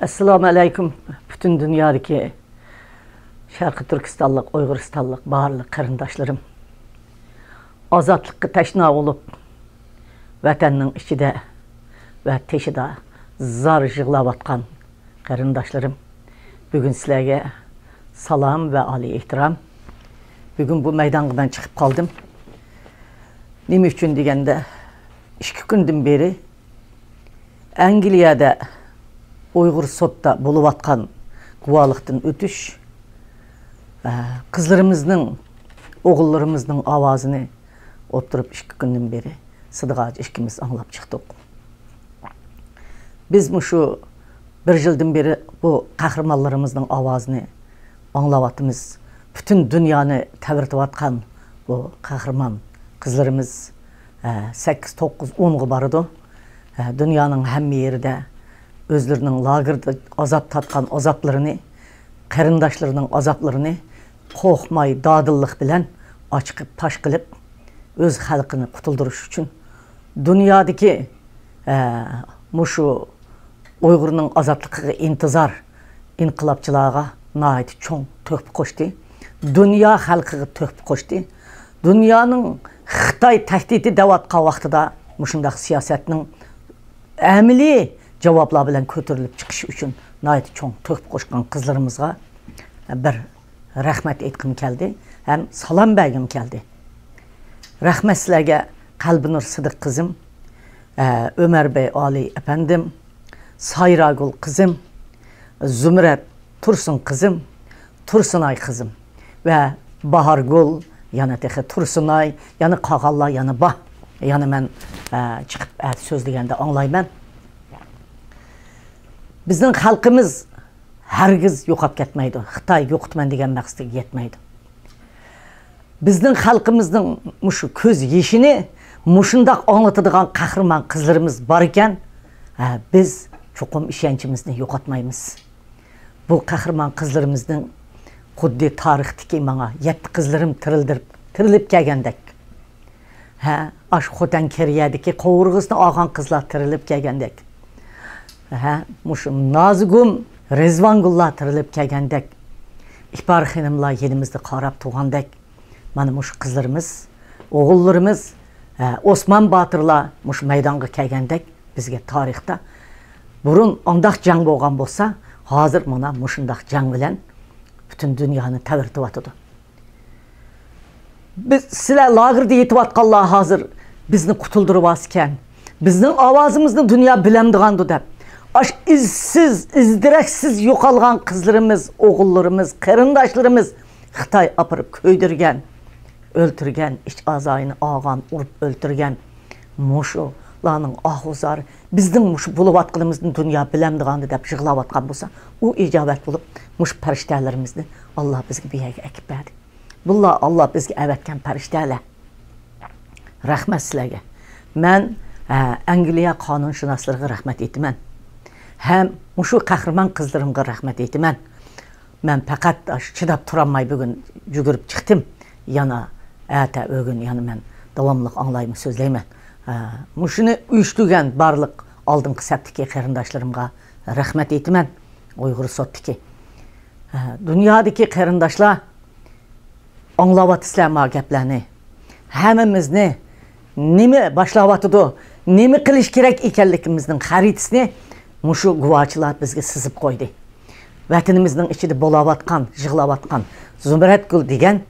Assalomu alaykum bütün dünyadaki Şarkı Türkistanlık, Uyg'uristonlik barliq qarindoshlarim. Ozodlikka tashna bo'lib, vatanning ichida va teshida zar yig'layotgan qarindoshlarim. Bugun sizlarga salom va oliy ehtirom. Bugun bu maydonga ben chiqib qoldim. Nima uchun deganda 2 kundan beri Angliyada Uyghur sotda buluvatkan guvalıqtın ötüş, kızlarımızın, oğullarımızın avazını oturup 2 günden beri sıdıqacı ikimiz anlap çıktık. Biz şu bir yıldan beri bu kahramanlarımızın avazını anlavatımız, bütün dünyanı təvirtivatkan bu kahraman kızlarımız 8, 9, 10'ğı barıdı. Dünyanın hem yerinde özlerinin lagırda azap tatkan azaplarını, qarindaşlarının azaplarını qo'rqmay, dadıllık bilen açıkıp paş kılıp öz halkını kutulduruş için dünyadaki muşu Uygur'un azaplıkı intizar inqilabçılığa nait çoğun töhp koştu. Dünya halkı töhp koştu. Dünyanın Xitay təhdidi devatqa vaxtıda muşundaq siyasetinin əmili cevaplar bilen kötürülüp çıkış için nait çoğun töhp koşkan kızlarımızga bir rahmet etkim geldi. Hem salam bəgim geldi. Rahmet sizlerge Kalbinur Sıdık kızım, Ömer Bey Ali efendim, Sayragul kızım, Zümret Tursun kızım, Tursunay kızım ve Bahargul yani texe Tursunay, yani Qağalla, yani Bah, yani ben çıkıp söz degende anlayman. Bizning xalqimiz hargiz yo'qolib ketmaydi. Xitoy yo'qitman degan maqsadga yetmaydi. Bizning xalqimizning mushu ko'z yeshini mushundaq anglatadigan qahramon qizlarimiz bor ekan, biz cho'qim ishonchimizni yo'qotmaymiz. Bu qahramon qizlarimizning xuddi tarixdagi menga 7 qizlarim tirilib kelgandek. Ash Xotan Keriyadagi qovurg'isini olgan qizlar tirilib kelgandek. Muşum Nazgum Rezvangullah tirilip kelgandek, İhbar xanımlar yerimizde qarab tuğandek, mana muş kızlarımız, oğullarımız, Osman Batırlar muş maydonga kelgandek, bizge tarixda burun ondaq jang bo'lgan bo'lsa, hozir mana mushundaq jang bilan bütün dünyani ta'virtiyotidu. Biz sizlar lagerda yetivatqanlar hozir bizni qutuldirib askan, bizning ovozimizni dunyo bilamdigandu deb aş izsiz, izdireksiz yo'qolgan kızlarımız, oğullarımız, qarindoshlarimiz Xitoy apırıp köydürgen, öldürgen, iç azayını ağan, urup öldürgen muşularning ahuzar bizning mush buluvatqanımızın dünya bilemdiğandı deb yig'lavatqan bo'lsa, u ijobat bo'lib mush farishtalarimizni Allah bizga bu yerga ekib berdi. Bunlar Allah bizga avatgan farishtalar. Rahmat sizlarga. Men Angliya qonunshunoslariga rahmat aytaman. Hem muşu kahraman kızlarımga rahmet eytimen. Ben fakat chidab turamay bugün jugurib chiqdim. Yana ata ögün yani men davamlıq anlayımı sözleymen. Muşunu uyuşturgan barliq aldınqı septiki qarindoshlarımga rahmet eytimen. Uyghur sotdiki. Dünyadaki qarindoshlar anglavatysizlar ma gaplarni. Hammamizni nima boshlayotidu, nima qilish kerak ekanligimizning xaritasini muşu guvaçılar bizge sızıp koydu. Vatanimizin içinde bolavatkan, yığlavatkan Zümretgül degen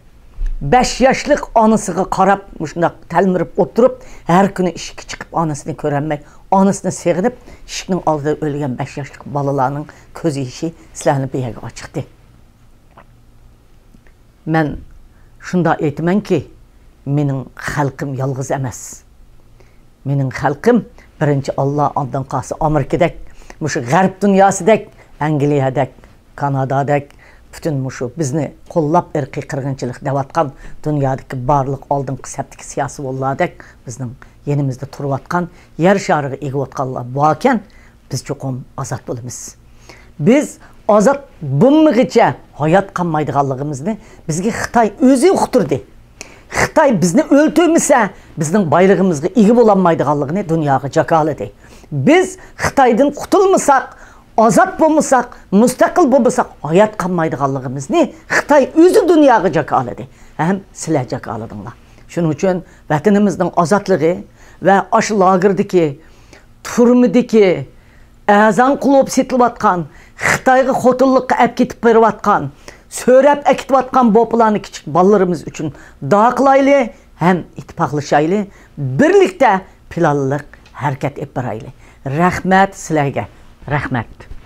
5 yaşlık anısıga qarab, muşundaq telmirip oturup, her günü işiki çıkıp anısını körenmek, anısını seğinip, işikinin aldığı ölgen 5 yaşlık balalarının köz işi silahını bir yerge açıktı. Ben şunda aytiman ki, menin xalqim yalğız emas. Menin xalqim birinci Allah ondan qası Amerika'dek, muşu G'arb dünyasıdek, Angliyadek, Kanadadek, bütün muşu bizni qo'llab irqiy qirg'inchilik devatqan dünyadaki barliq oldingi saptiki siyasi bo'lladek, bizning yenimizde turvatqan, yer shariga egayotganlar borkan, biz cho'qim ozod bo'lamiz. Biz ozod bo'lmaguncha hayot qolmaydiganligimizni bizga Xitoy o'zi uqtirdi. Xitoy bizni o'ltirmasa, bizning boylig'imizga ega bo'lolmaydiganligini dunyoga jakoladi. Biz Xitoydan qutulmasak, azat bo'lmasak, mustaqil bo'lmasak, hayat qolmaydiganligimizni Xitoy o'zi dunyoga jakaladı. Ham sizlar jakaladinglar. Shuning uchun vatanimizning ozodligi va ash lagerdagi, turmidagi azan qilib setilayotgan, Xitoyga xotinlikqa olib ketib berayotgan, so'rab akitayotgan bo'plarni kichik bolalarimiz uchun duo qilaylik, ham ittifoqlashaylik, birlikda planliq harakat etib boraylik. Rahmat sizlarga. Rahmat.